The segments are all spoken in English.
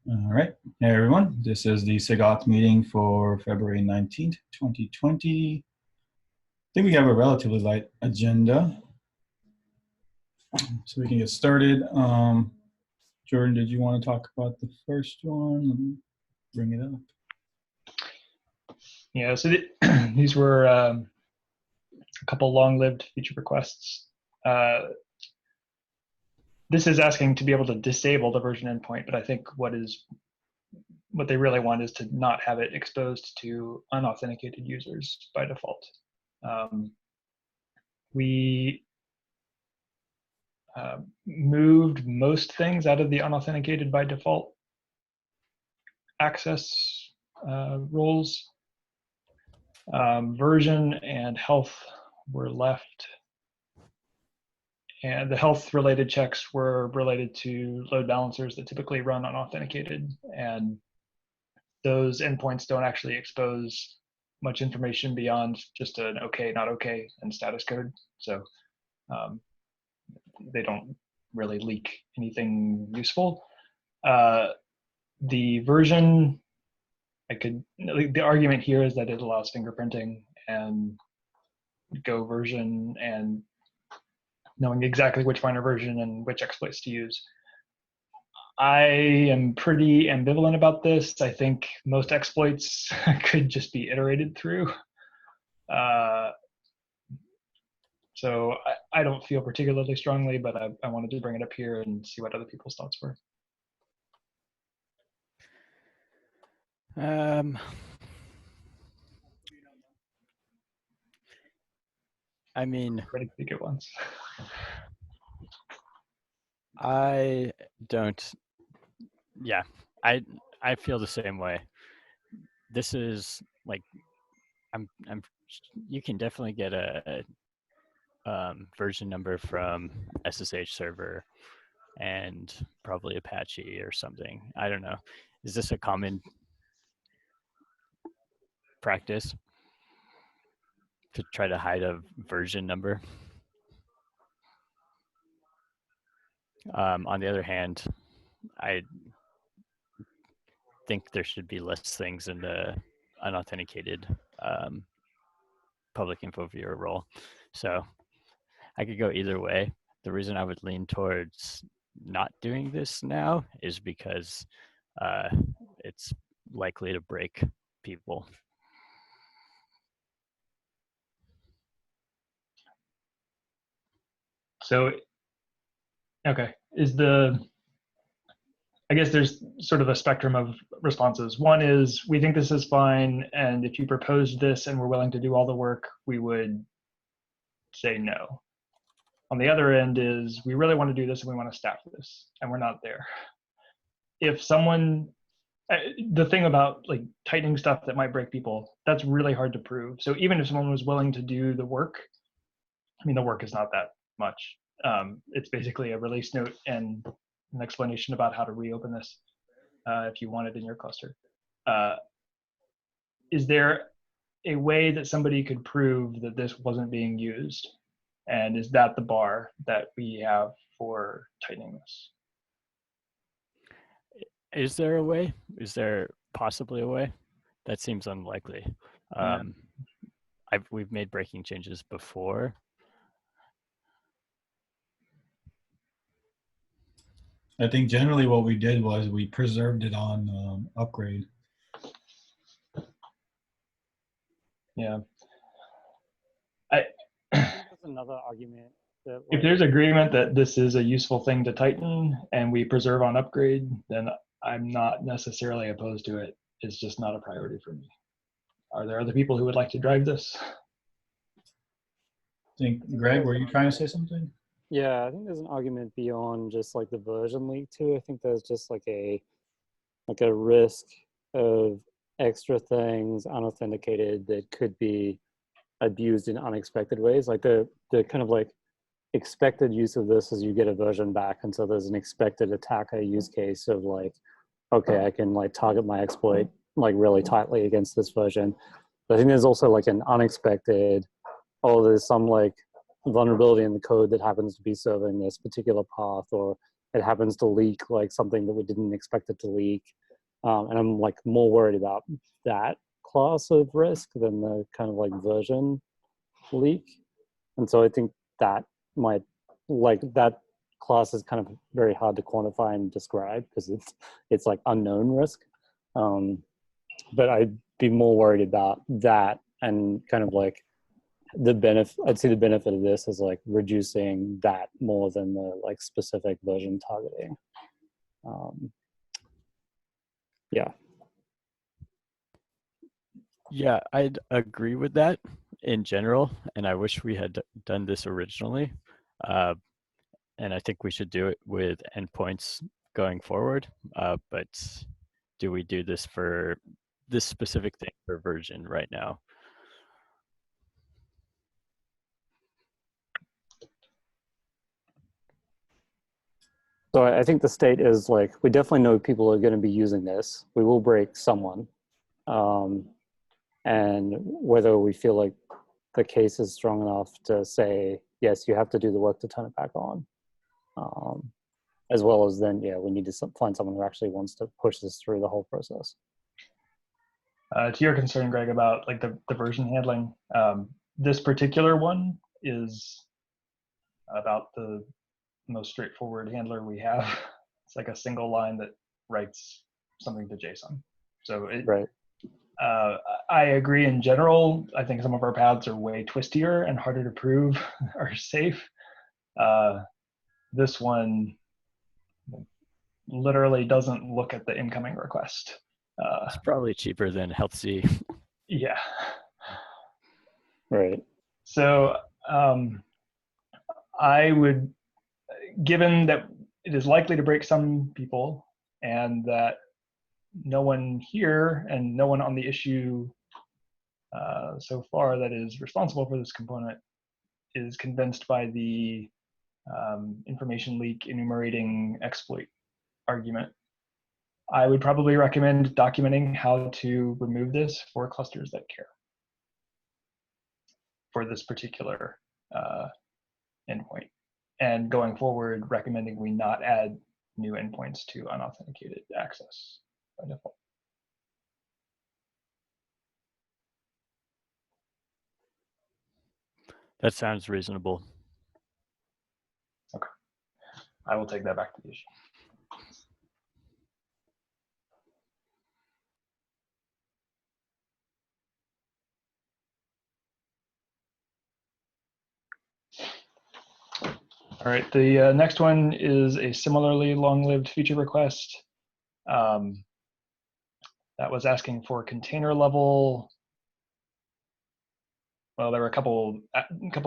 All right. Hey, everyone. This is the SIG Auth meeting for February 19th, 2020. I think we have a relatively light agenda, so we can get started. Jordan, did you want to talk about the first one? Let me bring it up. Yeah, so these were a couple long-lived feature requests. This is asking to be able to disable the version endpoint, but I think what they really want is to not have it exposed to unauthenticated users by default. We moved most things out of the unauthenticated by default access roles. Version and health were left. And the health-related checks were related to load balancers that typically run unauthenticated, and those endpoints don't actually expose much information beyond just an okay, not okay, and status code. So they don't really leak anything useful. The version, the argument here is that it allows fingerprinting and Go version and knowing exactly which finder version and which exploits to use. I am pretty ambivalent about this. I think most exploits could just be iterated through. So I don't feel particularly strongly, but I wanted to bring it up here and see what other people's thoughts were. I mean, Ready to get once. I don't. Yeah, I feel the same way. This is like, you can definitely get a version number from SSH server and probably Apache or something. I don't know. Is this a common practice to try to hide a version number? On the other hand, I think there should be less things in the unauthenticated public info viewer role. So I could go either way. The reason I would lean towards not doing this now is because it's likely to break people. So, okay, I guess there's sort of a spectrum of responses. One is, we think this is fine, and if you proposed this and we're willing to do all the work, we would say no. On the other end is, we really want to do this and we want to staff this, and we're not there. If someone, the thing about like tightening stuff that might break people, that's really hard to prove. So even if someone was willing to do the work, I mean, the work is not that much. It's basically a release note and an explanation about how to reopen this if you want it in your cluster. Is there a way that somebody could prove that this wasn't being used? And is that the bar that we have for tightening this? Is there a way? Is there possibly a way? That seems unlikely. We've made breaking changes before. I think generally what we did was we preserved it on upgrade. Yeah. That's another argument. If there's agreement that this is a useful thing to tighten and we preserve on upgrade, then I'm not necessarily opposed to it. It's just not a priority for me. Are there other people who would like to drive this? I think, Greg, were you trying to say something? Yeah, I think there's an argument beyond just like the version leak too. I think there's just like a risk of extra things unauthenticated that could be abused in unexpected ways. Like the kind of like expected use of this is you get a version back, and so there's an expected attacker use case of like, okay, I can like target my exploit like really tightly against this version. But I think there's also like an unexpected, oh, there's some like vulnerability in the code that happens to be serving this particular path, or it happens to leak like something that we didn't expect it to leak. And I'm like more worried about that class of risk than the kind of like version leak. And so I think that might, like, that class is kind of very hard to quantify and describe because it's like unknown risk. But I'd be more worried about that and kind of like the benefit. I'd see the benefit of this as like reducing that more than the like specific version targeting. Yeah. Yeah, I'd agree with that in general, and I wish we had done this originally. And I think we should do it with endpoints going forward. But do we do this for this specific thing for version right now? So I think the state is like, we definitely know people are going to be using this. We will break someone. And whether we feel like the case is strong enough to say, yes, you have to do the work to turn it back on. As well as then, yeah, we need to find someone who actually wants to push this through the whole process. To your concern, Greg, about like the version handling, this particular one is about the most straightforward handler we have. It's like a single line that writes something to JSON. So it, right. I agree in general. I think some of our paths are way twistier and harder to prove are safe. This one literally doesn't look at the incoming request. It's probably cheaper than HealthC. Yeah. Right. So I would, given that it is likely to break some people and that no one here and no one on the issue so far that is responsible for this component is convinced by the information leak enumerating exploit argument, I would probably recommend documenting how to remove this for clusters that care for this particular endpoint. And going forward, recommending we not add new endpoints to unauthenticated access by default. That sounds reasonable. Okay. I will take that back to the issue. All right, the next one is a similarly long-lived feature request that was asking for container level. Well, there were a couple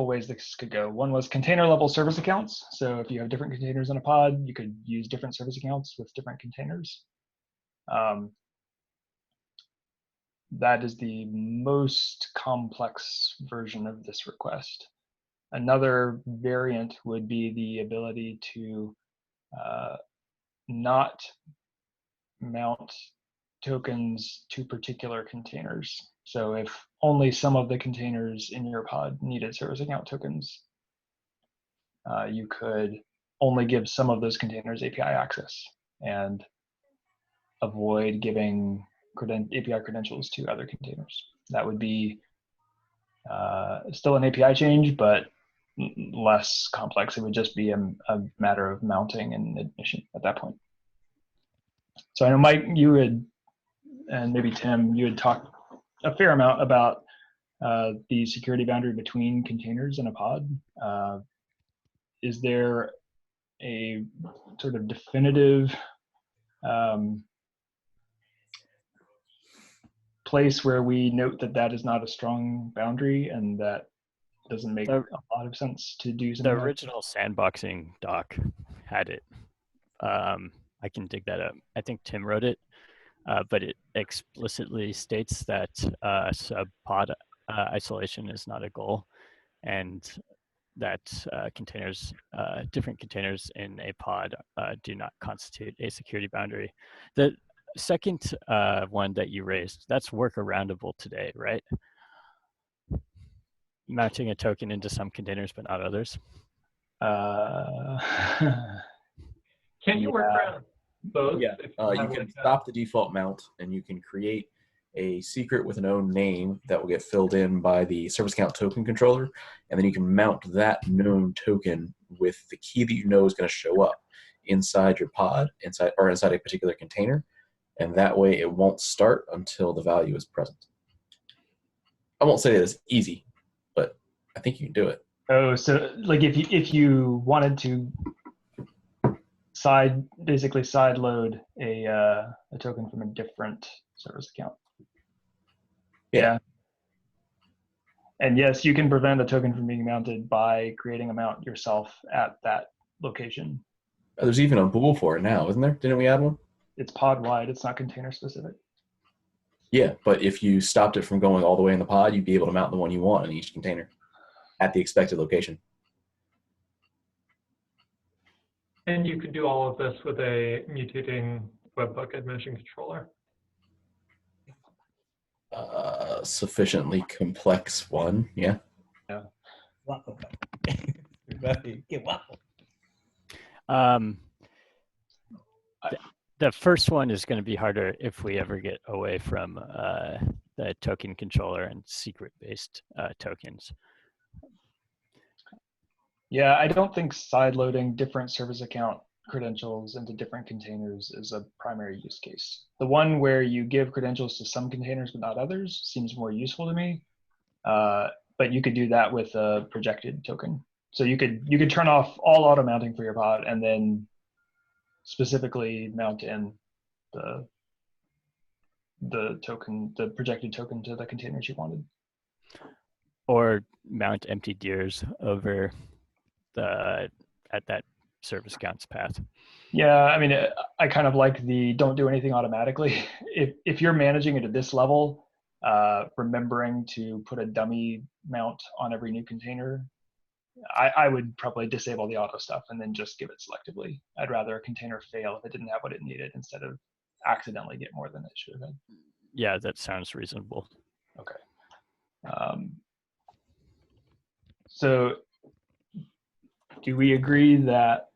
ways this could go. One was container level service accounts. So if you have different containers in a pod, you could use different service accounts with different containers. That is the most complex version of this request. Another variant would be the ability to not mount tokens to particular containers. So if only some of the containers in your pod needed service account tokens, you could only give some of those containers API access and avoid giving API credentials to other containers. That would be still an API change, but less complex. It would just be a matter of mounting and admission at that point. So I know, Mike, you would, and maybe Tim, you had talked a fair amount about the security boundary between containers in a pod. Is there a sort of definitive place where we note that that is not a strong boundary and that doesn't make a lot of sense to do something? The original sandboxing doc had it. I can dig that up. I think Tim wrote it, but it explicitly states that sub-pod isolation is not a goal, and that containers, different containers in a pod do not constitute a security boundary. The second one that you raised, that's workaroundable today, right? Mounting a token into some containers but not others. Can't you work around both? Yeah, if you have can like stop the default mount, and you can create a secret with a known name that will get filled in by the service account token controller, and then you can mount that known token with the key that you know is going to show up inside your pod, inside a particular container, and that way it won't start until the value is present. I won't say that it's easy, but I think you can do it. Oh, so like if you wanted to basically side load a token from a different service account. Yeah. And yes, you can prevent a token from being mounted by creating a mount yourself at that location. There's even a bool for it now, isn't there? Didn't we add one? It's pod wide, it's not container specific. Yeah, but if you stopped it from going all the way in the pod, you'd be able to mount the one you want in each container at the expected location. And you could do all of this with a mutating webhook admission controller. Sufficiently complex one, yeah. Yeah. Welcome. Everybody, get welcome. The first one is going to be harder if we ever get away from the token controller and secret-based tokens. Yeah, I don't think sideloading different service account credentials into different containers is a primary use case. The one where you give credentials to some containers but not others seems more useful to me. But you could do that with a projected token. So you could turn off all auto mounting for your pod and then specifically mount in the token, the projected token to the containers you wanted. Or mount empty DIRs over at that service accounts path. Yeah, I mean, I kind of like the don't do anything automatically. If you're managing it at this level, remembering to put a dummy mount on every new container, I would probably disable the auto stuff and then just give it selectively. I'd rather a container fail if it didn't have what it needed instead of accidentally get more than it should have had. Yeah, that sounds reasonable. Okay. So do we agree that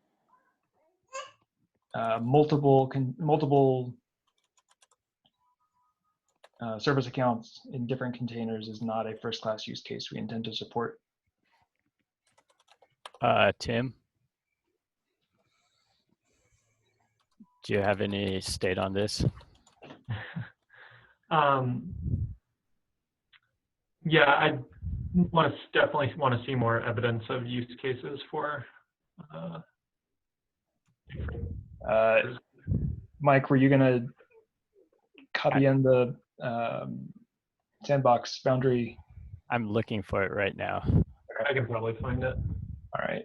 multiple service accounts in different containers is not a first-class use case we intend to support? Tim, do you have any state on this? Yeah, I definitely want to see more evidence of use cases for Mike, were you going to copy in the sandbox boundary? I'm looking for it right now. I can probably find it. All right.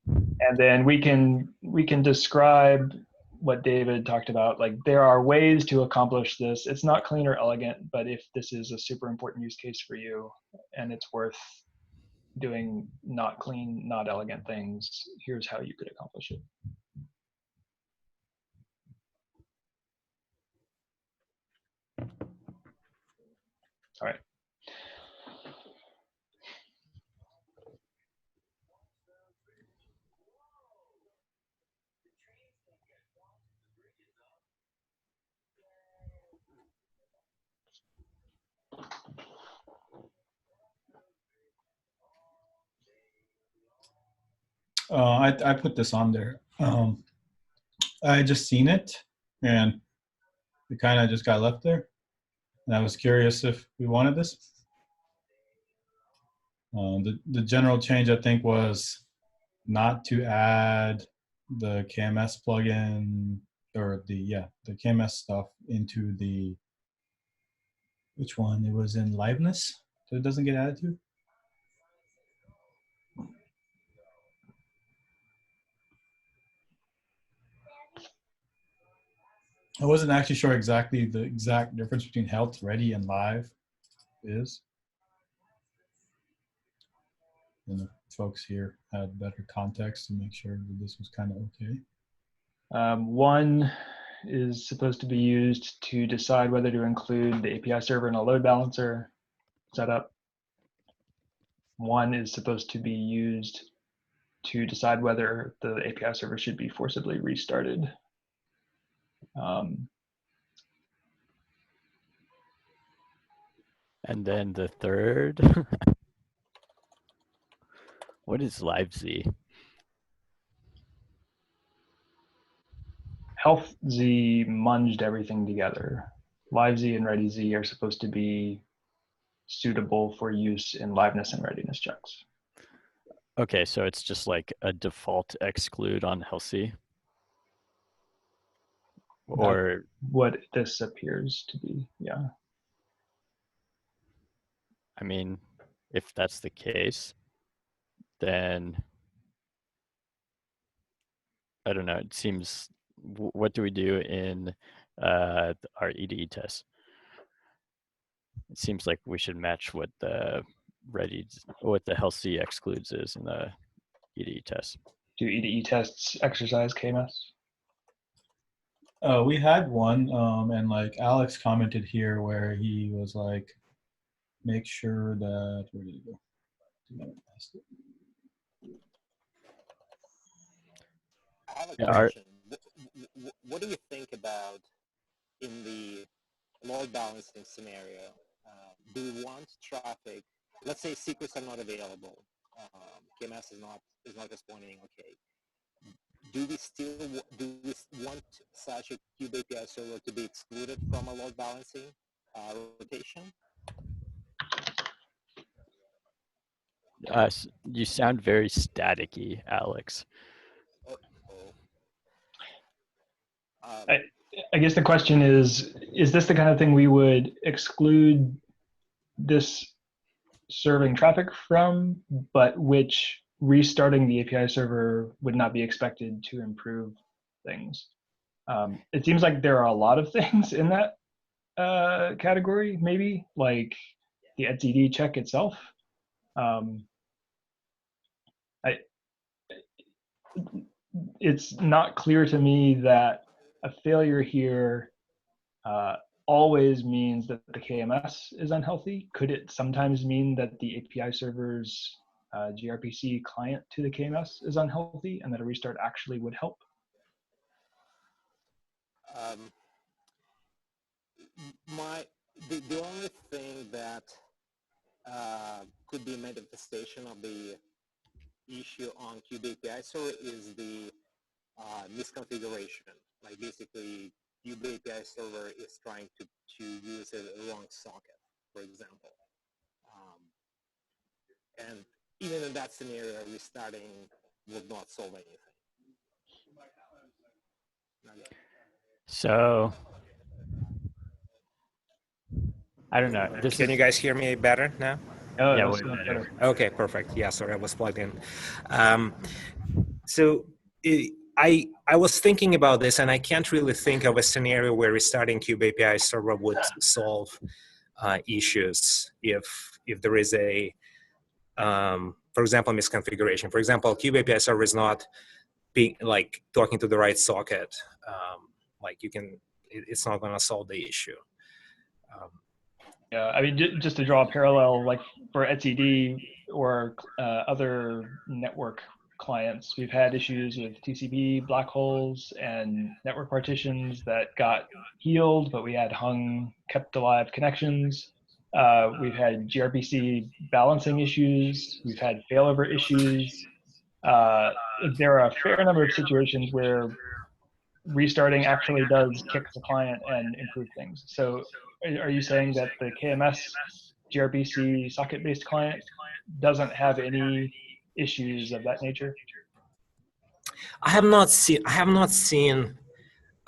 And then we can describe what David talked about. Like, there are ways to accomplish this. It's not clean or elegant, but if this is a super important use case for you and it's worth doing not clean, not elegant things, here's how you could accomplish it. All right. I put this on there. I just seen it, and it kind of just got left there. And I was curious if we wanted this. The general change, I think, was not to add the KMS plugin or the KMS stuff into the, which one? It was in liveness, so it doesn't get added to. I wasn't actually sure exactly the exact difference between health, ready, and live is. And the folks here had better context to make sure that this was kind of okay. One is supposed to be used to decide whether to include the API server in a load balancer setup. One is supposed to be used to decide whether the API server should be forcibly restarted. And then the third, what is LiveZ? HealthZ munged everything together. LiveZ and ReadyZ are supposed to be suitable for use in liveness and readiness checks. Okay, so it's just like a default exclude on healthy, or What this appears to be, yeah. I mean, if that's the case, then I don't know. It seems. What do we do in our EDE test? It seems like we should match what the healthy excludes is in the EDE test. Do EDE tests exercise KMS? We had one, and like Alex commented here where he was like, make sure that, where did he go? I have a Yeah, question. What do you think about in the load balancing scenario? Do we want traffic? Let's say secrets are not available. KMS is not responding. Okay. Do we want such a Kube API server to be excluded from a load balancing rotation? You sound very staticky, Alex. I guess the question is this the kind of thing we would exclude this serving traffic from, but which restarting the API server would not be expected to improve things? It seems like there are a lot of things in that category, maybe, like the etcd check itself. It's not clear to me that a failure here always means that the KMS is unhealthy. Could it sometimes mean that the API server's gRPC client to the KMS is unhealthy and that a restart actually would help? The only thing that could be a manifestation of the issue on Kube API server is the misconfiguration. Like basically, Kube API server is trying to use a wrong socket, for example. And even in that scenario, restarting would not solve anything. So I don't know. Can you guys hear me better now? Oh, Yeah, that's way much better. Okay, perfect. Yeah, sorry, I was plugged in. So I was thinking about this, and I can't really think of a scenario where restarting Kube API server would solve issues if there is a, for example, misconfiguration. For example, Kube API server is not like talking to the right socket. Like it's not going to solve the issue. Yeah, I mean, just to draw a parallel, like for etcd or other network clients, we've had issues with TCP black holes and network partitions that got healed, but we had kept alive connections. We've had gRPC balancing issues. We've had failover issues. There are a fair number of situations where restarting actually does kick the client and improve things. So are you saying that the KMS gRPC socket-based client doesn't have any issues of that nature? I have not seen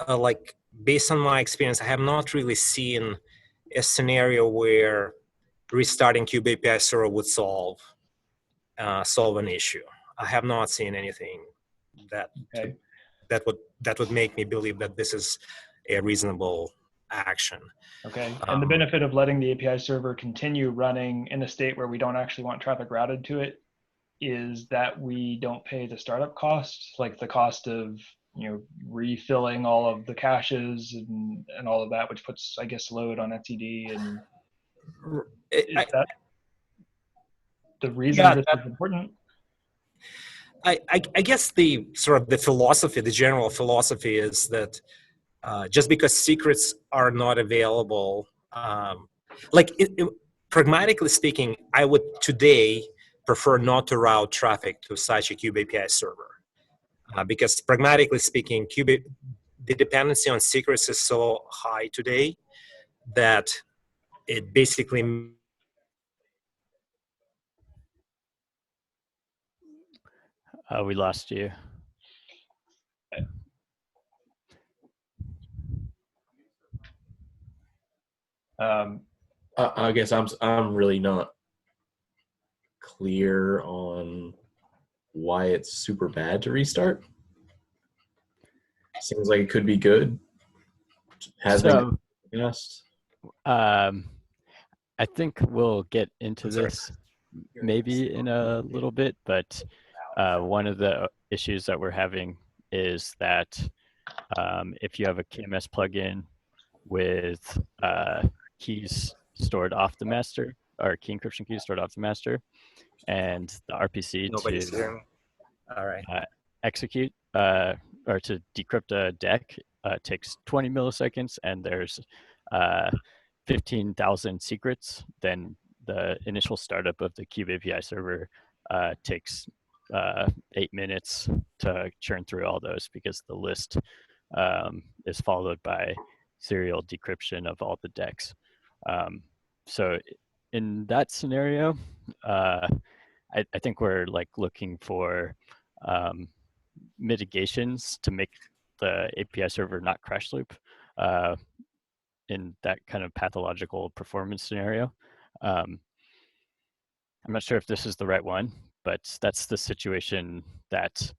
like, based on my experience, I have not really seen a scenario where restarting Kube API server would solve an issue. I have not seen anything that would make me believe that this is a reasonable action. Okay, and the benefit of letting the API server continue running in a state where we don't actually want traffic routed to it is that we don't pay the startup costs, like the cost of refilling all of the caches and all of that, which puts, I guess, load on etcd. And is that the reason this is important? I guess the sort of the philosophy, the general philosophy is that just because secrets are not available, pragmatically speaking, I would today prefer not to route traffic to such a Kube API server. Because pragmatically speaking, the dependency on secrets is so high today that it basically We lost you. I guess I'm really not clear on why it's super bad to restart. Seems like it could be good. Has been. Yes. I think we'll get into this maybe in a little bit, but one of the issues that we're having is that if you have a KMS plugin with keys stored off the master, or key encryption keys stored off the master, and the RPC nobody's to hearing. All right. execute or to decrypt a deck takes 20 milliseconds, and there's 15,000 secrets, then the initial startup of the Kube API server takes 8 minutes to churn through all those, because the list is followed by serial decryption of all the decks. So in that scenario, I think we're like looking for mitigations to make the API server not crash loop in that kind of pathological performance scenario. I'm not sure if this is the right one, but that's the situation that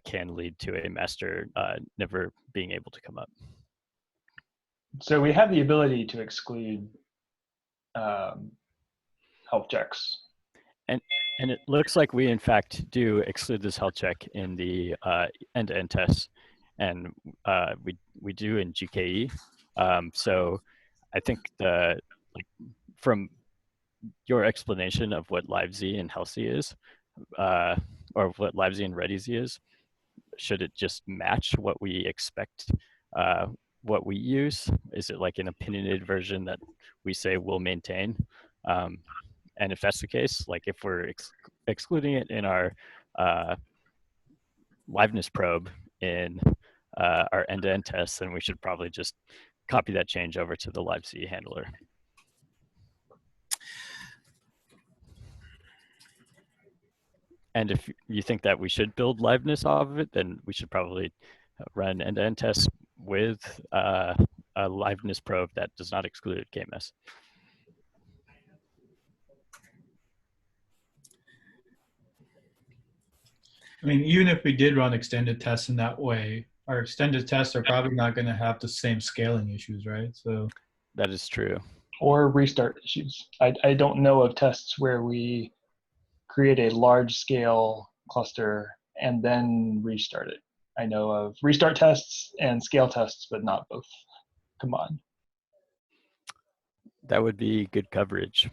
can lead to a master never being able to come up. So we have the ability to exclude health checks. And it looks like we, in fact, do exclude this health check in the end-to-end tests, and we do in GKE. So I think from your explanation of what LiveZ and HealthZ is, or what LiveZ and ReadyZ is, should it just match what we expect, what we use? Is it like an opinionated version that we say we'll maintain? And if that's the case, like if we're excluding it in our liveness probe in our end-to-end tests, then we should probably just copy that change over to the LiveZ handler. And if you think that we should build liveness off of it, then we should probably run end-to-end tests with a liveness probe that does not exclude KMS. I mean, even if we did run extended tests in that way, our extended tests are probably not going to have the same scaling issues, right? So that is true. Or restart issues. I don't know of tests where we create a large scale cluster and then restart it. I know of restart tests and scale tests, but not both combined. That would be good coverage.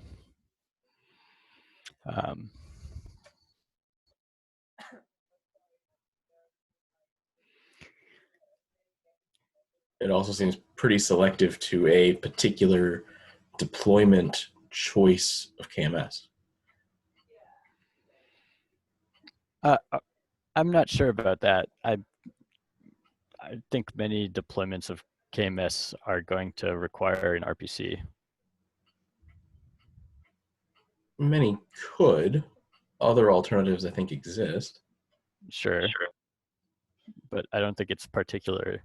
It also seems pretty selective to a particular deployment choice of KMS. I'm not sure about that. I think many deployments of KMS are going to require an RPC. Many could. Other alternatives, I think, exist. Sure. But I don't think it's particular.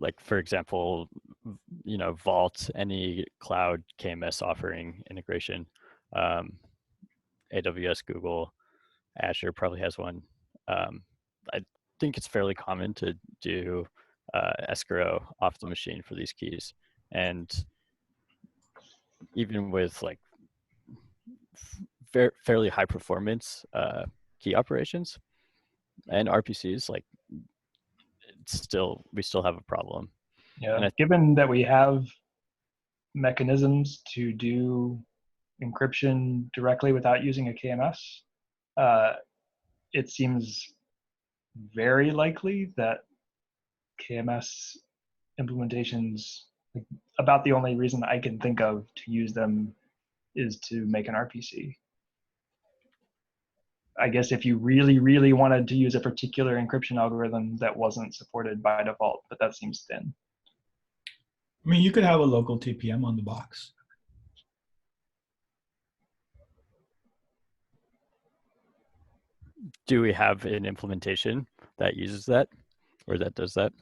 Like, for example, Vault, any cloud KMS offering integration, AWS, Google, Azure probably has one. I think it's fairly common to do escrow off the machine for these keys. And even with like fairly high performance key operations and RPCs, like we still have a problem. Yeah, and given that we have mechanisms to do encryption directly without using a KMS, it seems very likely that KMS implementations, like, about the only reason I can think of to use them is to make an RPC. I guess if you really, really wanted to use a particular encryption algorithm that wasn't supported by default, but that seems thin. I mean, you could have a local TPM on the box. Do we have an implementation that uses that or that does that?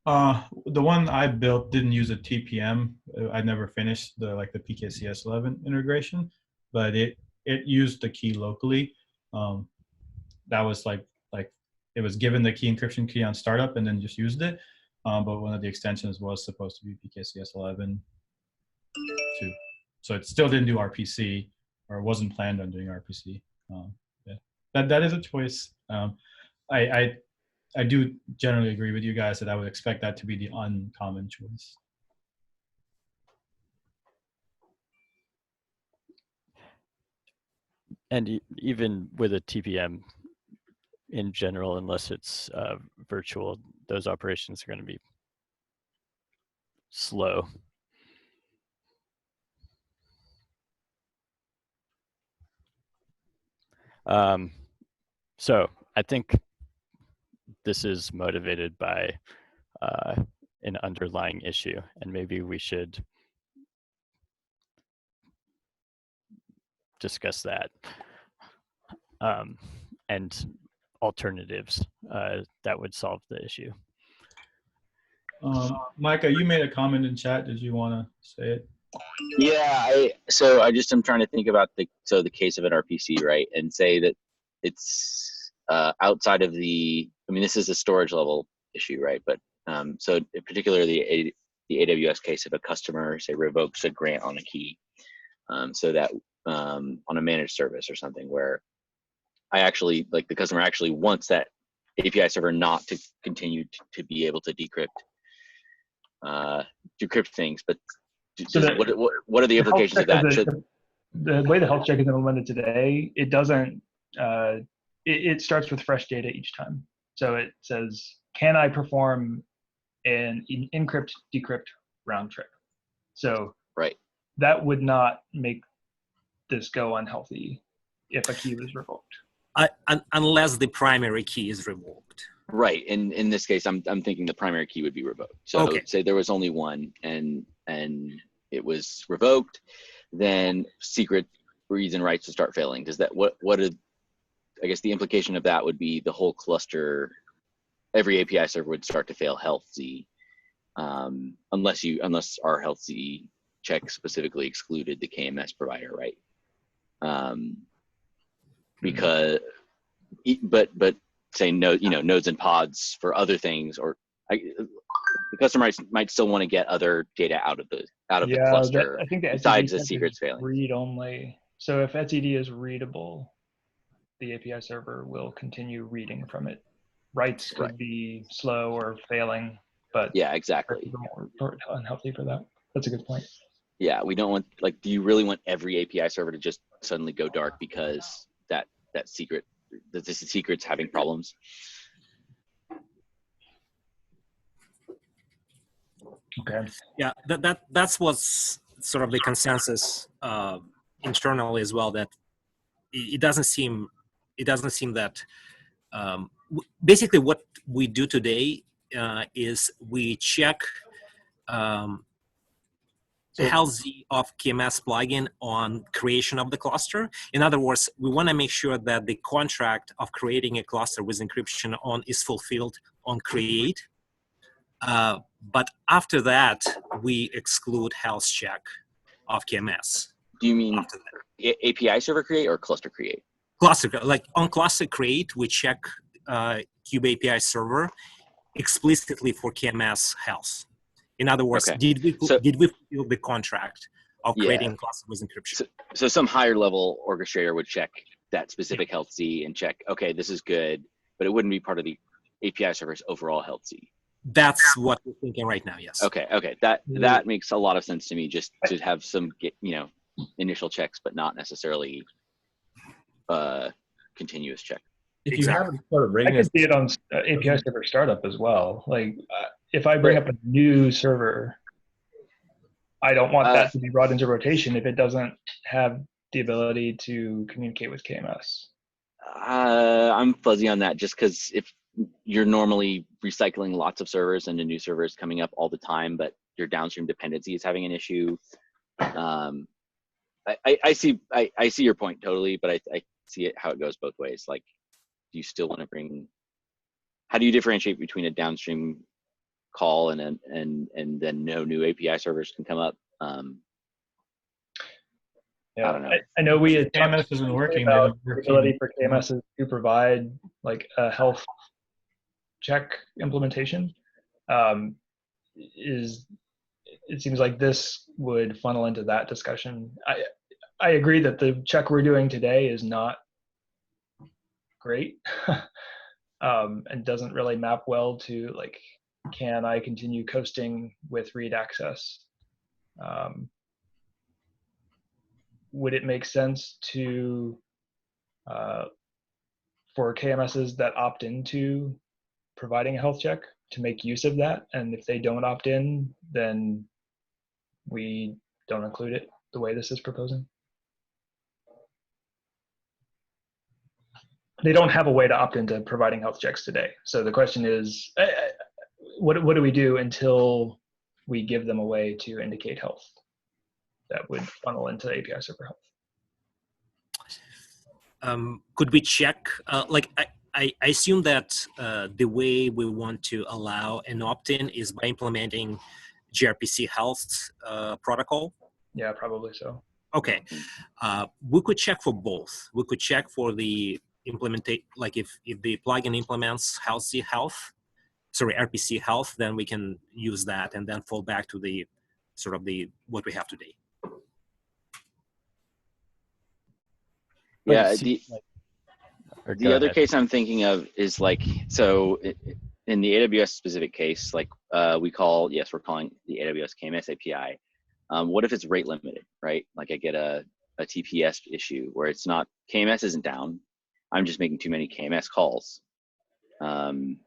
The one I built didn't use a TPM. I never finished the PKCS 11 integration, but it used the key locally. That was like it was given the key encryption key on startup and then just used it. But one of the extensions was supposed to be PKCS 11 too. So it still didn't do RPC, or wasn't planned on doing RPC. Yeah, that is a choice. I do generally agree with you guys that I would expect that to be the uncommon choice. And even with a TPM in general, unless it's virtual, those operations are going to be slow. So I think this is motivated by an underlying issue, and maybe we should discuss that and alternatives that would solve the issue. Micah, you made a comment in chat. Did you want to say it? Yeah, so I just am trying to think about the case of an RPC, right, and say that it's outside of the. I mean, this is a storage level issue, right? But so in particular, the AWS case, if a customer say revokes a grant on a key, so that on a managed service or something where I actually the customer actually wants that API server not to continue to be able to decrypt things, but So what are the implications of that? The way the health check is implemented today, it doesn't. It starts with fresh data each time. So it says, "Can I perform an encrypt decrypt round trip?" So right, that would not make this go unhealthy if a key was revoked. Unless the primary key is revoked. Right. In this case, I'm thinking the primary key would be revoked. So okay. Say there was only one and it was revoked, then secret reads and writes to start failing. Does that I guess the implication of that would be the whole cluster, every API server would start to fail healthy, unless our healthy check specifically excluded the KMS provider, right? Because but say nodes and pods for other things, or the customer might still want to get other data out of the cluster. I think the besides the secrets failing. Read only. So if etcd is readable, the API server will continue reading from it. Writes could be slow or failing, but yeah, exactly. More unhealthy for that. That's a good point. Yeah, we don't want do you really want every API server to just suddenly go dark because that secret's having problems? Okay. Yeah, that's what's sort of the consensus internally as well. That it doesn't seem that basically what we do today is we check health of KMS plugin on creation of the cluster. In other words, we want to make sure that the contract of creating a cluster with encryption on is fulfilled on create. But after that, we exclude health check of KMS. Do you mean API server create or cluster create? Cluster, like on cluster create, we check Kube API server explicitly for KMS health. In other words, did we fulfill the contract of creating a cluster with encryption? So some higher level orchestrator would check that specific health C and check, okay, this is good, but it wouldn't be part of the API server's overall health C. That's what we're thinking right now. Yes. Okay, that makes a lot of sense to me. Just to have some, initial checks, but not necessarily continuous check. If Exactly. you haven't started I rating could see it on API server startup as well. Like if I bring up a new server, I don't want that to be brought into rotation if it doesn't have the ability to communicate with KMS. I'm fuzzy on that just because if you're normally recycling lots of servers and a new server is coming up all the time, but your downstream dependency is having an issue. I see your point totally, but I see it how it goes both ways. Like, do you still want to bring? How do you differentiate between a downstream call and then no new API servers can come up? Yeah, I don't know. I know we had KMS talked isn't working. about They're the ability for KMS to provide like a health check implementation. It seems like this would funnel into that discussion. I agree that the check we're doing today is not great and doesn't really map well to like, can I continue coasting with read access? Would it make sense to for KMSs that opt into providing a health check to make use of that? And if they don't opt in, then we don't include it the way this is proposing. They don't have a way to opt into providing health checks today. So the question is, what do we do until we give them a way to indicate health that would funnel into API server health? Could we check, I assume that the way we want to allow an opt-in is by implementing gRPC health protocol? Yeah, probably so. Okay, we could check for both. We could check for the like if the plugin implements RPC health, then we can use that and then fall back to the sort of what we have today. Yeah, the other case I'm thinking of is like, so in the AWS specific case, like we're calling the AWS KMS API. What if it's rate limited, right? Like I get a TPS issue where it's not, KMS isn't down, I'm just making too many KMS calls. Then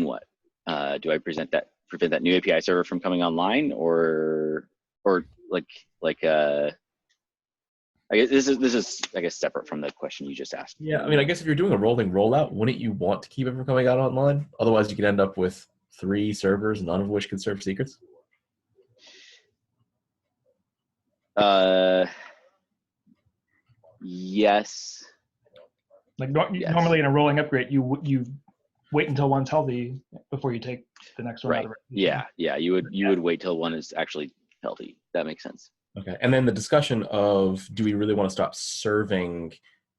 what? Do I prevent that new API server from coming online, or I guess this is I guess separate from the question you just asked. Yeah, I mean, I guess if you're doing a rolling rollout, wouldn't you want to keep it from coming out online? Otherwise, you could end up with 3 servers, none of which could serve secrets. Yes. Like normally in a rolling upgrade, you wait until one's healthy before you take the next one. Right. Out of Yeah. You would wait till one is actually healthy. That makes sense. Okay, and then the discussion of, do we really want to stop serving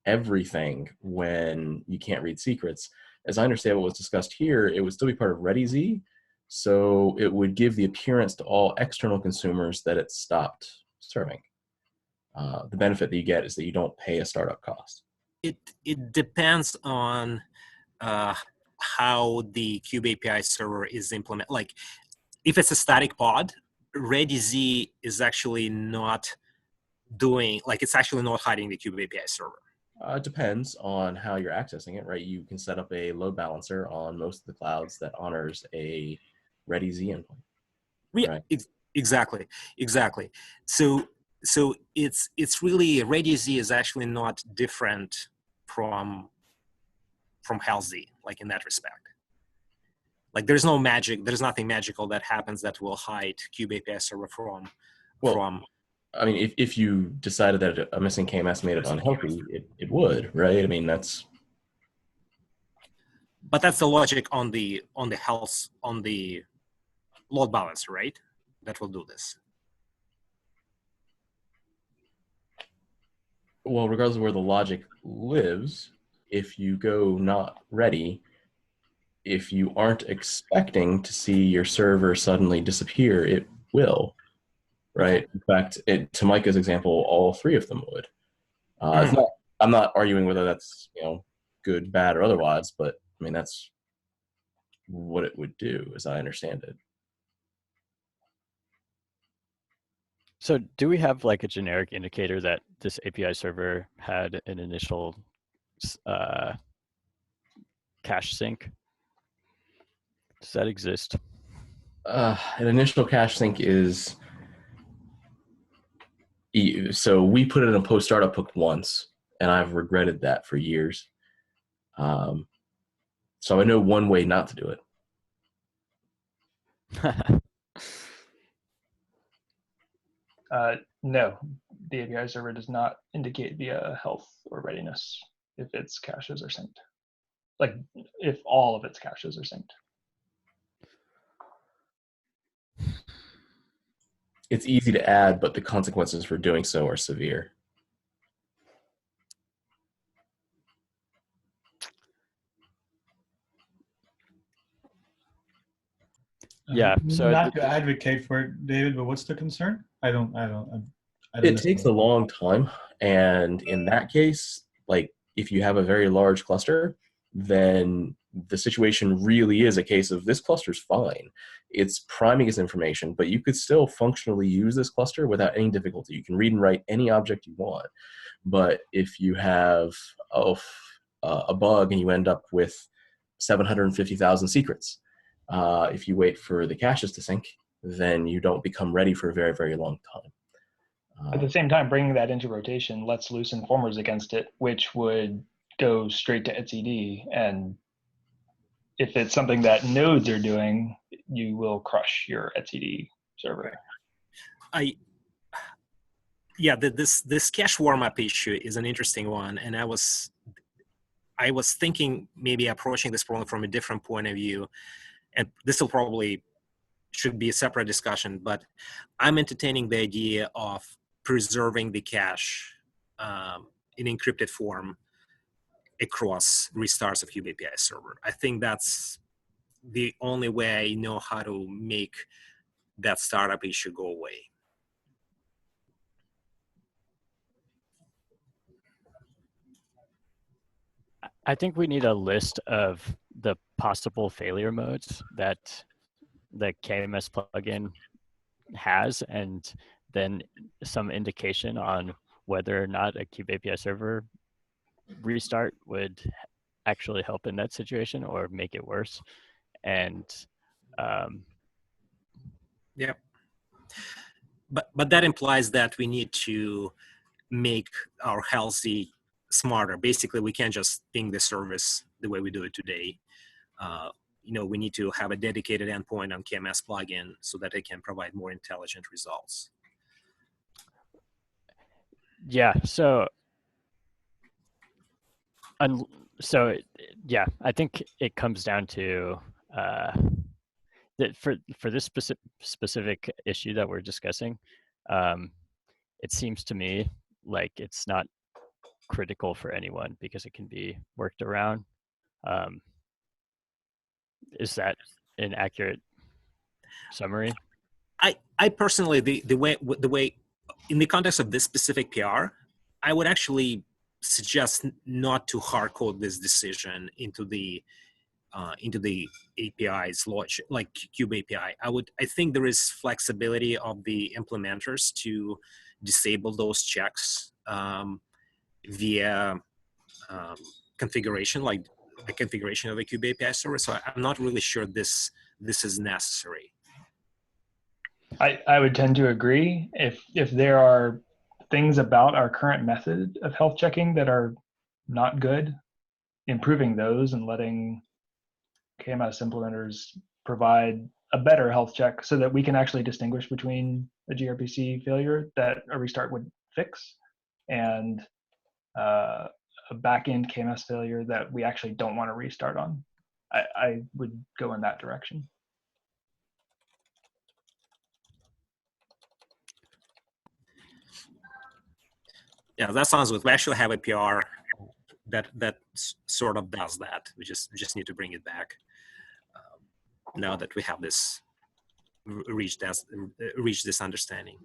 everything when you can't read secrets? As I understand what was discussed here, it would still be part of ReadyZ, so it would give the appearance to all external consumers that it stopped serving. The benefit that you get is that you don't pay a startup cost. It depends on how the Kube API server is implemented. Like, if it's a static pod, ReadyZ is actually not it's actually not hiding the Kube API server. It depends on how you're accessing it, right? You can set up a load balancer on most of the clouds that honors a ReadyZ endpoint. Yeah, right? Exactly. So it's really, ReadyZ is actually not different from HealthZ, like in that respect. Like there's nothing magical that happens that will hide Kube API server from. I mean, if you decided that a missing KMS made it unhealthy, it would, right? I mean, that's. But that's the logic on the load balancer, right? That will do this. Well, regardless of where the logic lives, if you go not ready, if you aren't expecting to see your server suddenly disappear, it will, right? In fact, to Micah's example, all 3 of them would. I'm not arguing whether that's good, bad, or otherwise, but I mean that's what it would do, as I understand it. So do we have like a generic indicator that this API server had an initial cache sync? Does that exist? An initial cache sync is, so we put it in a post startup hook once, and I've regretted that for years. So I know one way not to do it. No, the API server does not indicate via health or readiness if its caches are synced. Like if all of its caches are synced. It's easy to add, but the consequences for doing so are severe. Yeah, so not to advocate for it, David, but what's the concern? I don't It takes a long time, and in that case, like if you have a very large cluster, then the situation really is a case of this cluster's fine. It's priming its information, but you could still functionally use this cluster without any difficulty. You can read and write any object you want. But if you have a bug and you end up with 750,000 secrets, if you wait for the caches to sync, then you don't become ready for a very, very long time. At the same time, bringing that into rotation lets loose informers against it, which would go straight to etcd. And if it's something that nodes are doing, you will crush your etcd server. Yeah, this cache warm-up issue is an interesting one, and I was thinking maybe approaching this problem from a different point of view, and this will probably should be a separate discussion, but I'm entertaining the idea of preserving the cache in encrypted form across restarts of kubeAPI server. I think that's the only way I know how to make that startup issue go away. I think we need a list of the possible failure modes that the KMS plugin has, and then some indication on whether or not a kubeAPI server restart would actually help in that situation or make it worse. And yeah, but that implies that we need to make our healthy smarter. Basically, we can't just ping the service the way we do it today. We need to have a dedicated endpoint on KMS plugin so that it can provide more intelligent results. Yeah, so yeah, I think it comes down to that for this specific issue that we're discussing, it seems to me like it's not critical for anyone because it can be worked around. Is that an accurate summary? I personally, the way in the context of this specific PR, I would actually suggest not to hard code this decision into the API's launch, like kubeAPI. I think there is flexibility of the implementers to disable those checks via configuration, like a configuration of a kubeAPI server. So I'm not really sure this is necessary. I would tend to agree. If there are things about our current method of health checking that are not good, improving those and letting KMS implementers provide a better health check so that we can actually distinguish between a gRPC failure that a restart would fix and a back-end KMS failure that we actually don't want to restart on. I would go in that direction. Yeah, that sounds good. We actually have a PR that sort of does that. We just need to bring it back now that we have this reached this understanding.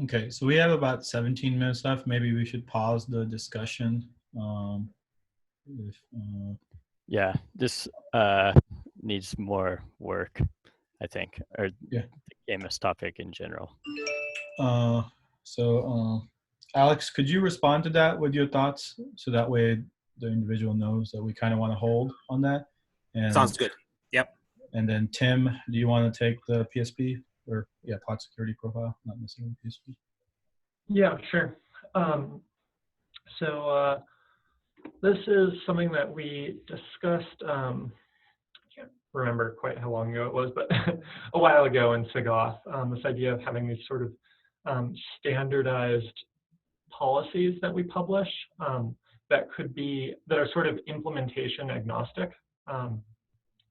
Okay, so we have about 17 minutes left. Maybe we should pause the discussion If, Yeah, this needs more work, I think, or Yeah. the KMS topic in general. Alex, could you respond to that with your thoughts, so that way the individual knows that we kind of want to hold on that? And, Sounds good. Yep. And then Tim, do you want to take the PSP or pod security profile, not necessarily PSP? Yeah, sure. So this is something that we discussed, I can't remember quite how long ago it was, but a while ago in SIG Auth, this idea of having these sort of standardized policies that we publish that are sort of implementation agnostic.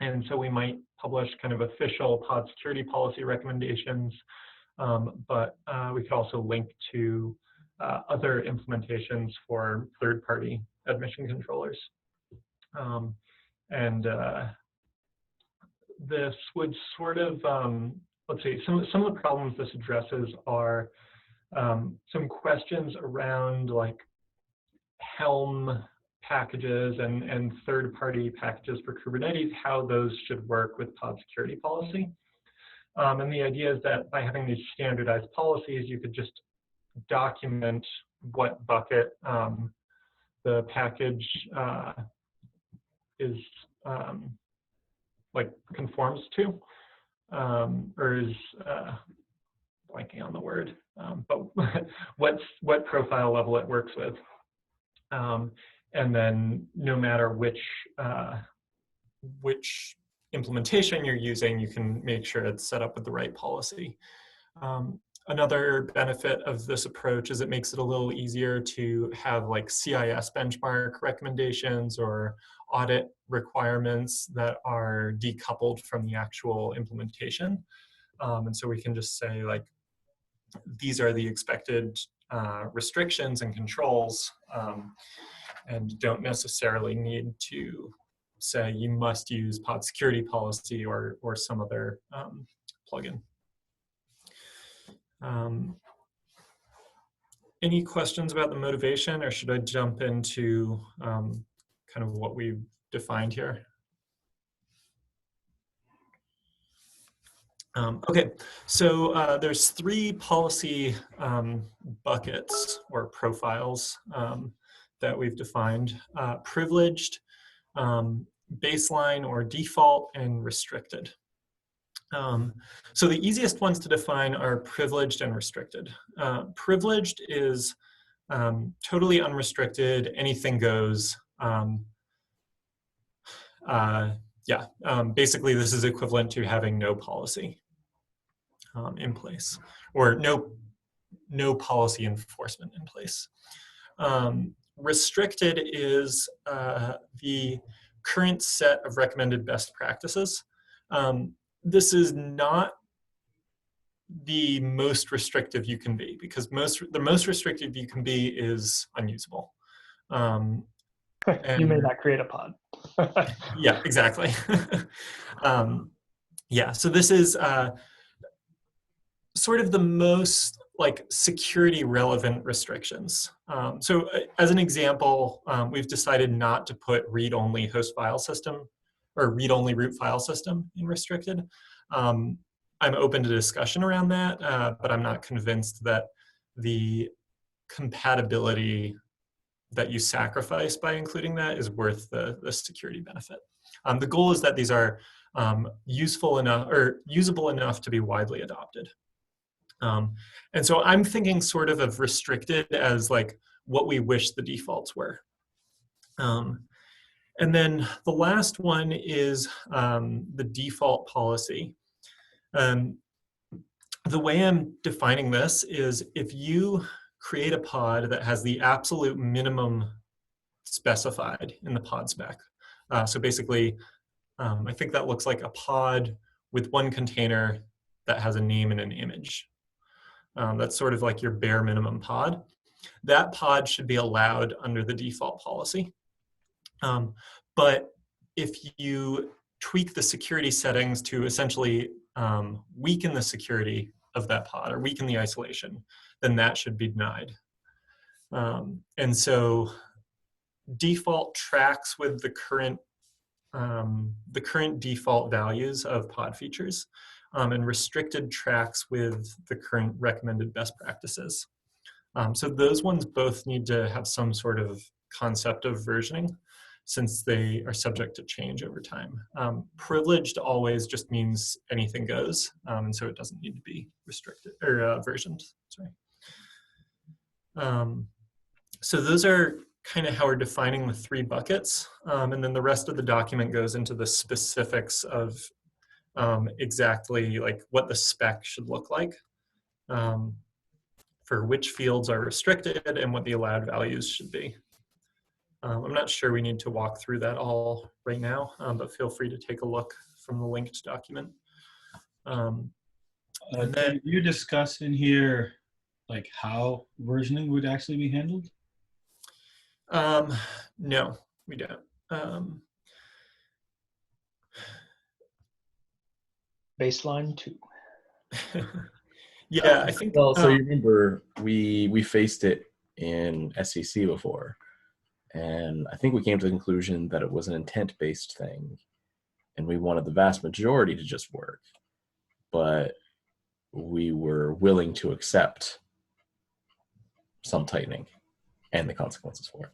And so we might publish kind of official pod security policy recommendations, but we could also link to other implementations for third-party admission controllers. This would sort of, let's see, some of the problems this addresses are some questions around like Helm packages and third-party packages for Kubernetes, how those should work with pod security policy. And the idea is that by having these standardized policies, you could just document what bucket the package is like conforms to, or is blanking on the word, but what profile level it works with. And then no matter which implementation you're using, you can make sure it's set up with the right policy. Another benefit of this approach is it makes it a little easier to have like CIS benchmark recommendations or audit requirements that are decoupled from the actual implementation. And so we can just say like, these are the expected restrictions and controls, and don't necessarily need to say you must use pod security policy or some other plugin. Any questions about the motivation, or should I jump into kind of what we've defined here? Okay, so there's 3 policy buckets or profiles that we've defined: privileged, baseline or default, and restricted. So the easiest ones to define are privileged and restricted. Privileged is totally unrestricted, anything goes. Basically this is equivalent to having no policy in place, or no policy enforcement in place. Restricted is the current set of recommended best practices. This is not the most restrictive you can be, because the most restrictive you can be is unusable. You may not create a pod. Yeah, exactly. Yeah, so this is sort of the most like security relevant restrictions. So as an example, we've decided not to put read-only host file system or read-only root file system in restricted. I'm open to discussion around that, but I'm not convinced that the compatibility that you sacrifice by including that is worth the security benefit. The goal is that these are useful enough or usable enough to be widely adopted. And so I'm thinking sort of restricted as like what we wish the defaults were. And then the last one is the default policy. The way I'm defining this is if you create a pod that has the absolute minimum specified in the pod spec. So basically, I think that looks like a pod with one container that has a name and an image. That's sort of like your bare minimum pod. That pod should be allowed under the default policy. But if you tweak the security settings to essentially weaken the security of that pod or weaken the isolation, then that should be denied. And so default tracks with the current default values of pod features, and restricted tracks with the current recommended best practices. So those ones both need to have some sort of concept of versioning, since they are subject to change over time. Privileged always just means anything goes, and so it doesn't need to be restricted or versioned. Sorry. So those are kind of how we're defining the 3 buckets, and then the rest of the document goes into the specifics of exactly like what the spec should look like, for which fields are restricted and what the allowed values should be. I'm not sure we need to walk through that all right now, but feel free to take a look from the linked document. And then, Did you discuss in here like how versioning would actually be handled? no, we don't. Baseline 2. Yeah, I think. Well, so you remember we faced it in SCC before, and I think we came to the conclusion that it was an intent-based thing, and we wanted the vast majority to just work, but we were willing to accept some tightening and the consequences for it.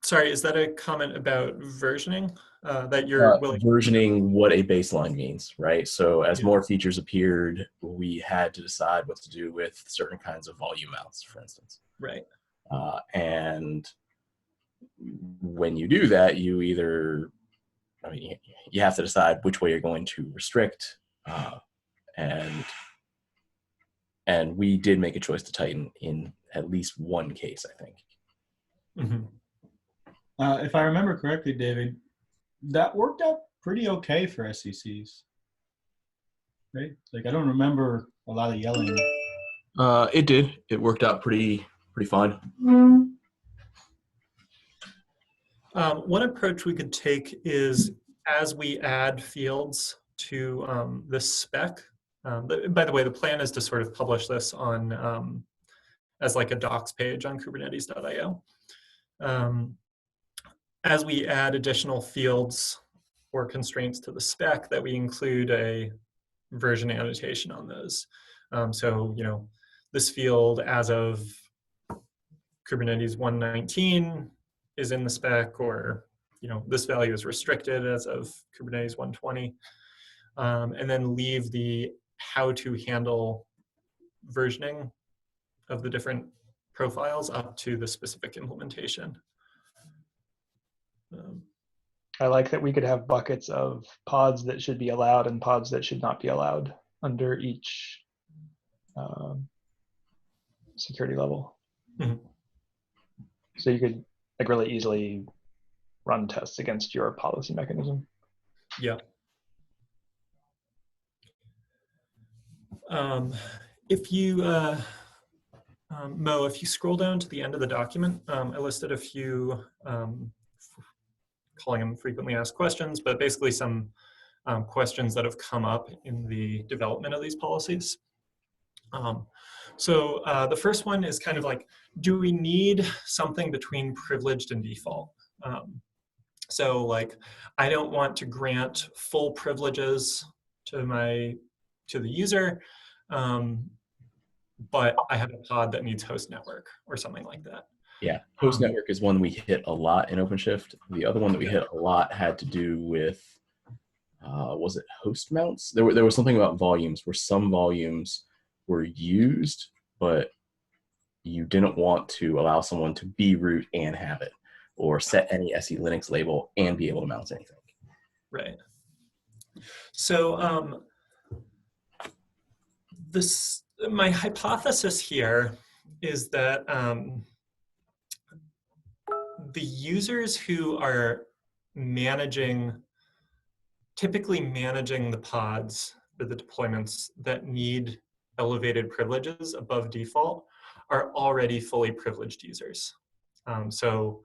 Sorry, is that a comment about versioning that you're willing? Versioning what a baseline means, right? So as more features appeared, we had to decide what to do with certain kinds of volume mounts, for instance. Right. And when you do that, you either, I mean, you have to decide which way you're going to restrict, and we did make a choice to tighten in at least one case, I think. Mm-hmm. If I remember correctly, David, that worked out pretty okay for SCCs, right? Like, I don't remember a lot of yelling. It did. It worked out pretty fine. One approach we could take is as we add fields to the spec. By the way, the plan is to sort of publish this on as like a docs page on kubernetes.io. As we add additional fields or constraints to the spec, that we include a version annotation on those. So, you know, this field as of Kubernetes 119 is in the spec, or, you know, this value is restricted as of Kubernetes 120, and then leave the how to handle versioning of the different profiles up to the specific implementation. I like that we could have buckets of pods that should be allowed and pods that should not be allowed under each security level. Mm-hmm. So you could like really easily run tests against your policy mechanism. Yeah. If you, Mo, if you scroll down to the end of the document, I listed a few, calling them frequently asked questions, but basically some questions that have come up in the development of these policies. So the first one is kind of like, do we need something between privileged and default? So like, I don't want to grant full privileges to the user, but I have a pod that needs host network or something like that. Yeah, host network is one we hit a lot in OpenShift. The other one that we hit a lot had to do with, was it host mounts? There was something about volumes, where some volumes were used, but you didn't want to allow someone to be root and have it, or set any SE Linux label and be able to mount anything. Right. So my hypothesis here is that the users who are typically managing the pods or the deployments that need elevated privileges above default are already fully privileged users. So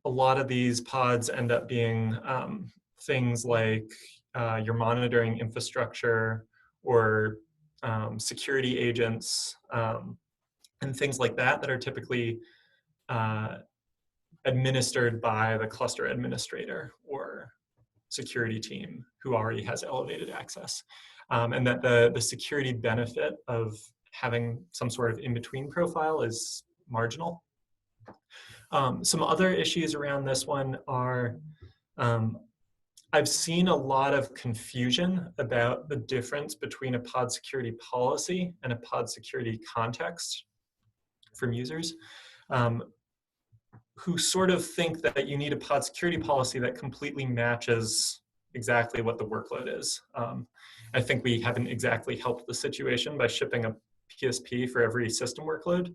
a lot of these pods end up being things like your monitoring infrastructure or security agents, and things like that that are typically administered by the cluster administrator or security team who already has elevated access. And that the security benefit of having some sort of in-between profile is marginal. Some other issues around this one are, I've seen a lot of confusion about the difference between a pod security policy and a pod security context from users who sort of think that you need a pod security policy that completely matches exactly what the workload is. I think we haven't exactly helped the situation by shipping a PSP for every system workload.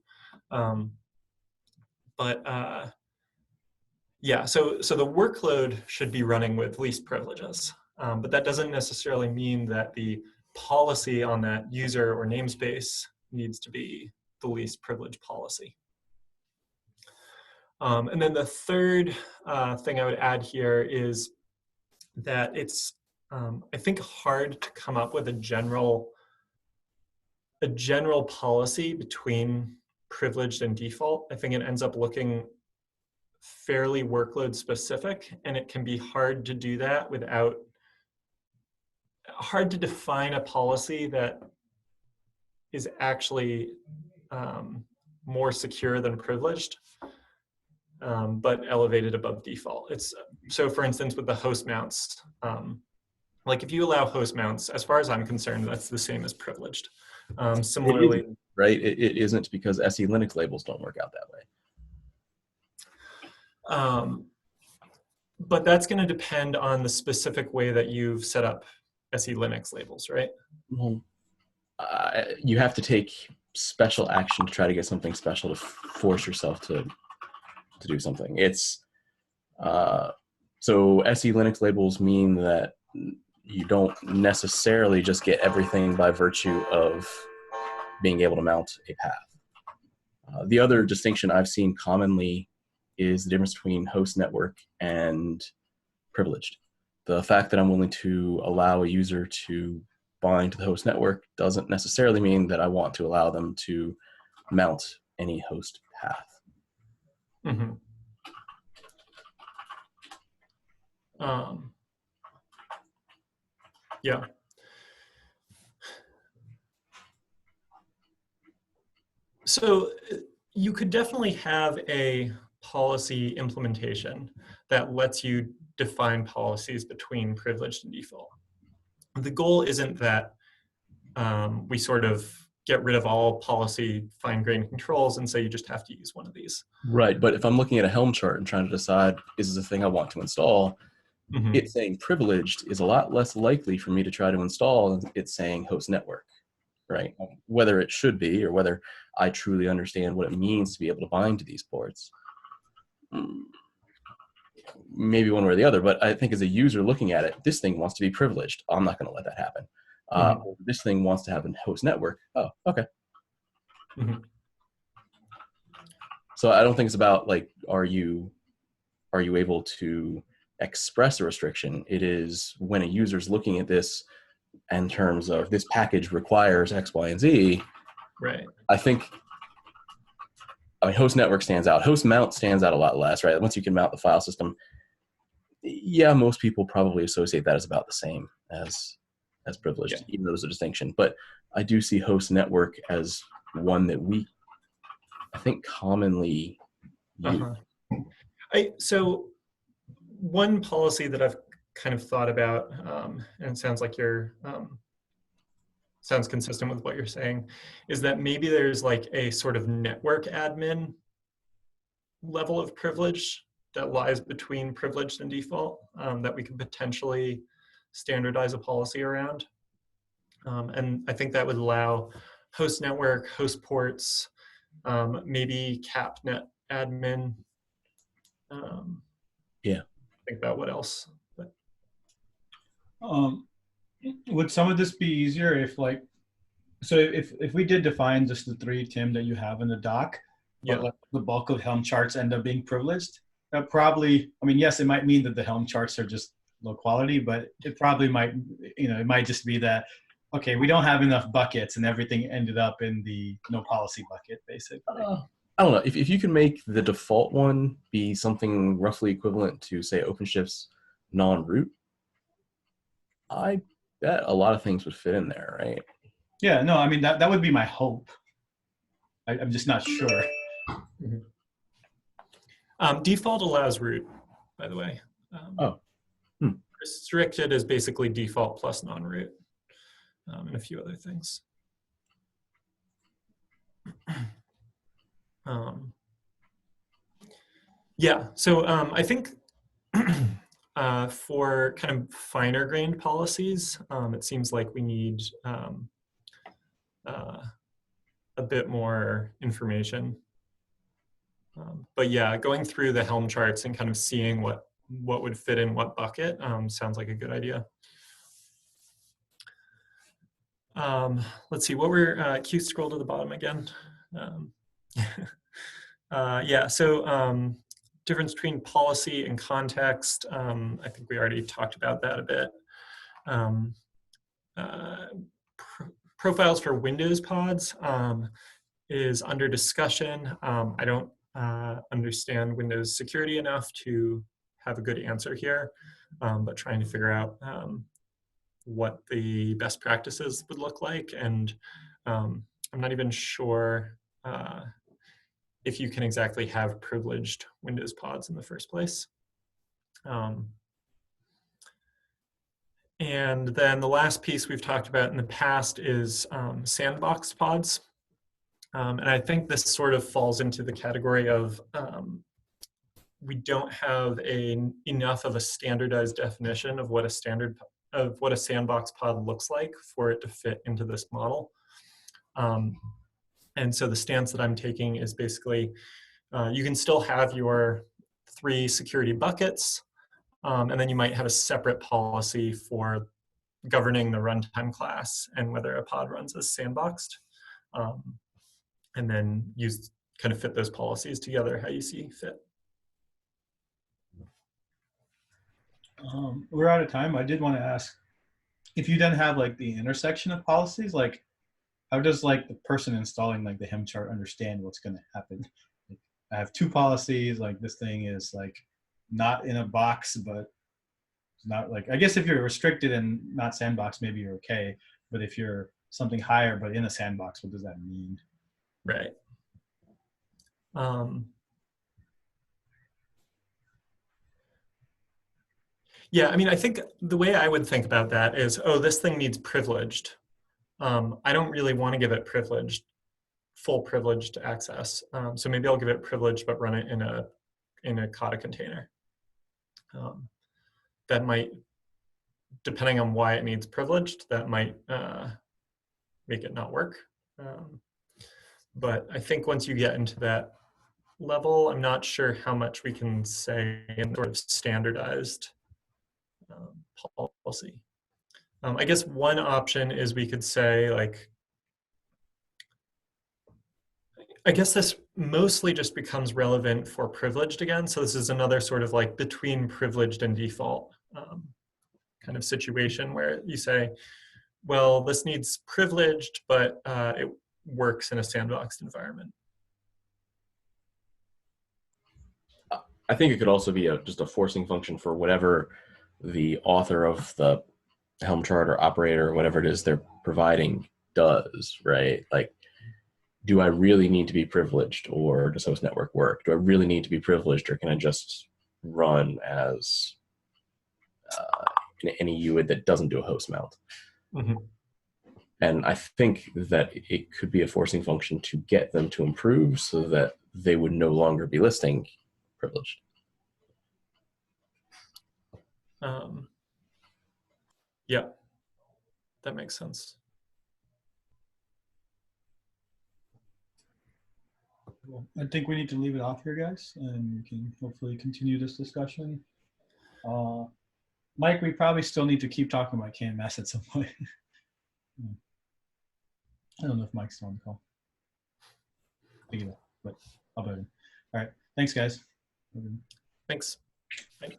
Yeah, so the workload should be running with least privileges, but that doesn't necessarily mean that the policy on that user or namespace needs to be the least privilege policy. And then the third thing I would add here is that it's, I think, hard to come up with a general policy between privileged and default. I think it ends up looking fairly workload specific, and it can be hard to do that without, hard to define a policy that is actually more secure than privileged, but elevated above default. It's, so for instance, with the host mounts, like if you allow host mounts, as far as I'm concerned, that's the same as privileged. Similarly, It isn't, right? It isn't, because SE Linux labels don't work out that way. But that's going to depend on the specific way that you've set up SE Linux labels, right? Well, you have to take special action to try to get something special to force yourself to do something. It's so SE Linux labels mean that you don't necessarily just get everything by virtue of being able to mount a path. The other distinction I've seen commonly is the difference between host network and privileged. The fact that I'm willing to allow a user to bind to the host network doesn't necessarily mean that I want to allow them to mount any host path. Mm-hmm. Yeah. So you could definitely have a policy implementation that lets you define policies between privileged and default. The goal isn't that we sort of get rid of all policy fine-grained controls and say you just have to use one of these. Right, but if I'm looking at a Helm chart and trying to decide, is this a thing I want to install, it saying privileged is a lot less likely for me to try to install than it's saying host network, right? Whether it should be or whether I truly understand what it means to be able to bind to these ports. Maybe one way or the other, but I think as a user looking at it, this thing wants to be privileged. I'm not going to let that happen. This thing wants to have a host network. Oh, okay. So I don't think it's about like, are you able to express a restriction? It is when a user's looking at this in terms of this package requires X, Y, and Z. Right. I mean, host network stands out. Host mount stands out a lot less, right? Once you can mount the file system, yeah, most people probably associate that as about the same as privileged, even though there's a distinction. But I do see host network as one that we, I think, commonly use. So one policy that I've kind of thought about, and it sounds like you're, sounds consistent with what you're saying, is that maybe there's like a sort of network admin level of privilege that lies between privileged and default that we could potentially standardize a policy around. And I think that would allow host network, host ports, maybe capnet admin. Yeah. Think about what else. But. Would some of this be easier if like, so if we did define just the three, Tim, that you have in the doc, but like the bulk of Helm charts end up being privileged, that probably, I mean, yes, it might mean that the Helm charts are just low quality, but it probably might, it might just be that, okay, we don't have enough buckets, and everything ended up in the no policy bucket, basically. I don't know. If you can make the default one be something roughly equivalent to, say, OpenShift's non-root, I bet a lot of things would fit in there, right? Yeah, no, I mean, that would be my hope. I'm just not sure. Default allows root, by the way. Oh. Restricted is basically default plus non-root, and a few other things. Yeah, so I think for kind of finer grained policies, it seems like we need a bit more information. But yeah, going through the Helm charts and kind of seeing what would fit in what bucket sounds like a good idea. Let's see, what were, Q, scroll to the bottom again. Yeah, so difference between policy and context. I think we already talked about that a bit. Profiles for Windows pods is under discussion. I don't understand Windows security enough to have a good answer here, but trying to figure out what the best practices would look like. And I'm not even sure if you can exactly have privileged Windows pods in the first place. And then the last piece we've talked about in the past is sandbox pods. And I think this sort of falls into the category of we don't have enough of a standardized definition of what a sandbox pod looks like for it to fit into this model. And so the stance that I'm taking is basically you can still have your 3 security buckets, and then you might have a separate policy for governing the runtime class and whether a pod runs as sandboxed. And then you kind of fit those policies together how you see fit. We're out of time. I did want to ask, if you then have like the intersection of policies, like how does like the person installing like the Helm chart understand what's going to happen? Like, I have 2 policies, like this thing is like not in a box, but it's not like, I guess if you're restricted and not sandbox, maybe you're okay. But if you're something higher, but in a sandbox, what does that mean? Right. Yeah, I mean, I think the way I would think about that is, oh, this thing needs privileged. I don't really want to give it full privileged access. So maybe I'll give it privileged, but run it in a Kata container. That might, depending on why it needs privileged, that might make it not work. But I think once you get into that level, I'm not sure how much we can say in sort of standardized policy. I guess one option is we could say, like, I guess this mostly just becomes relevant for privileged again. So this is another sort of like between privileged and default kind of situation where you say, well, this needs privileged, but it works in a sandboxed environment. I think it could also be just a forcing function for whatever the author of the Helm chart or operator or whatever it is they're providing does, right? Like, do I really need to be privileged, or does host network work? Do I really need to be privileged, or can I just run as any UID that doesn't do a host mount? Mm-hmm. And I think that it could be a forcing function to get them to improve so that they would no longer be listing privileged. Yeah, that makes sense. Well, I think we need to leave it off here, guys, and we can hopefully continue this discussion. Mike, we probably still need to keep talking about KMS at some point. I don't know if Mike's still on the call. But I'll bet him. All right. Thanks, guys. Thanks. Bye.